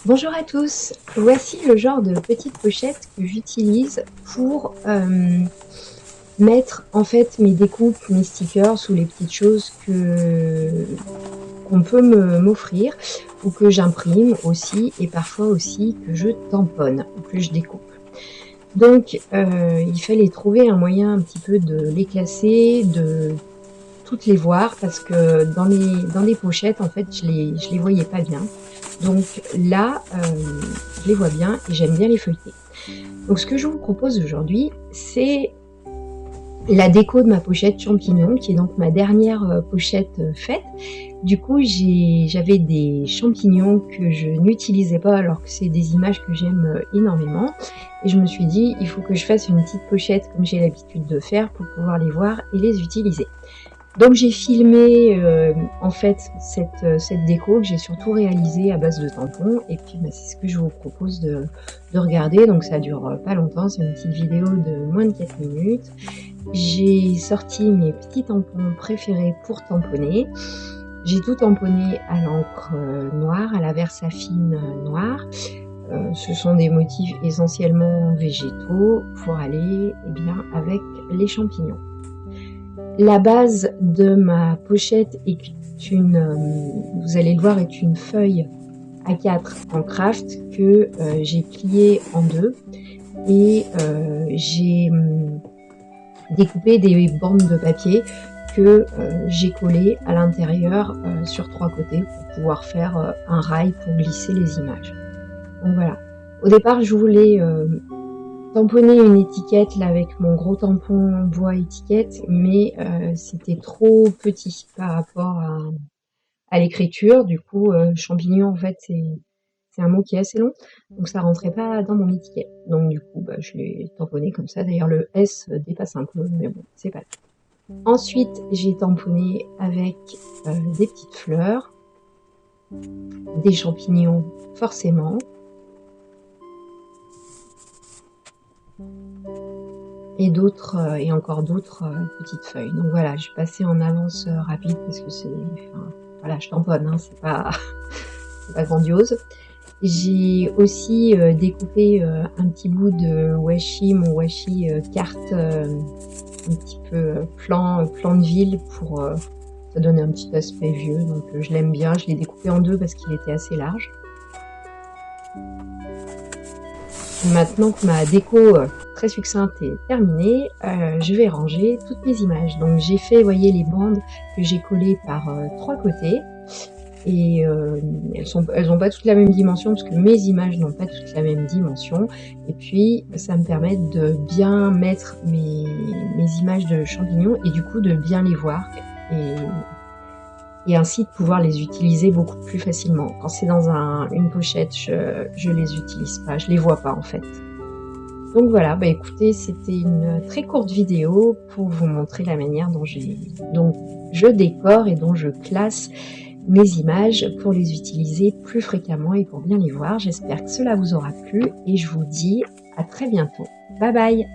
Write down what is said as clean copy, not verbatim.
Bonjour à tous, voici le genre de petite pochette que j'utilise pour mettre en fait mes découpes, mes stickers ou les petites choses qu'on peut m'offrir ou que j'imprime aussi et parfois aussi que je tamponne ou que je découpe. Donc il fallait trouver un moyen un petit peu de les classer, de toutes les voir parce que dans les pochettes en fait je les voyais pas bien. Donc là, je les vois bien et j'aime bien les feuilleter. Donc ce que je vous propose aujourd'hui, c'est la déco de ma pochette champignon, qui est donc ma dernière pochette faite. Du coup, j'avais des champignons que je n'utilisais pas alors que c'est des images que j'aime énormément. Et je me suis dit, il faut que je fasse une petite pochette comme j'ai l'habitude de faire pour pouvoir les voir et les utiliser. Donc j'ai filmé en fait cette déco que j'ai surtout réalisée à base de tampons et puis c'est ce que je vous propose de regarder. Donc ça dure pas longtemps, c'est une petite vidéo de moins de 4 minutes. J'ai sorti mes petits tampons préférés pour tamponner. J'ai tout tamponné à l'encre noire, à la Versafine noire. Ce sont des motifs essentiellement végétaux pour aller bien avec les champignons. La base de ma pochette est vous allez le voir, est une feuille A4 en craft que j'ai pliée en deux et j'ai découpé des bandes de papier que j'ai collées à l'intérieur sur 3 côtés pour pouvoir faire un rail pour glisser les images. Donc voilà. Au départ, je voulais tamponner une étiquette là avec mon gros tampon bois étiquette, mais c'était trop petit par rapport à l'écriture. Du coup, champignon en fait c'est un mot qui est assez long, donc ça rentrait pas dans mon étiquette. Donc du coup, je l'ai tamponné comme ça. D'ailleurs, le S dépasse un peu, mais bon, c'est pas grave. Ensuite, j'ai tamponné avec des petites fleurs, des champignons forcément, et d'autres et encore d'autres petites feuilles. Donc voilà, je passais en avance rapide parce que voilà, je tamponne, hein, c'est pas c'est pas grandiose. J'ai aussi découpé un petit bout de washi, mon washi carte un petit peu plan de ville pour ça donne un petit aspect vieux, donc je l'aime bien. Je l'ai découpé en deux parce qu'il était assez large. Maintenant que ma déco très succincte est terminée, je vais ranger toutes mes images. Donc j'ai fait, vous voyez, les bandes que j'ai collées par 3 côtés. Et elles ont pas toutes la même dimension parce que mes images n'ont pas toutes la même dimension. Et puis ça me permet de bien mettre mes images de champignons et du coup de bien les voir. Et ainsi de pouvoir les utiliser beaucoup plus facilement. Quand c'est dans une pochette, je les utilise pas, je les vois pas en fait. Donc voilà, écoutez, c'était une très courte vidéo pour vous montrer la manière dont je décore et dont je classe mes images pour les utiliser plus fréquemment et pour bien les voir. J'espère que cela vous aura plu et je vous dis à très bientôt. Bye bye!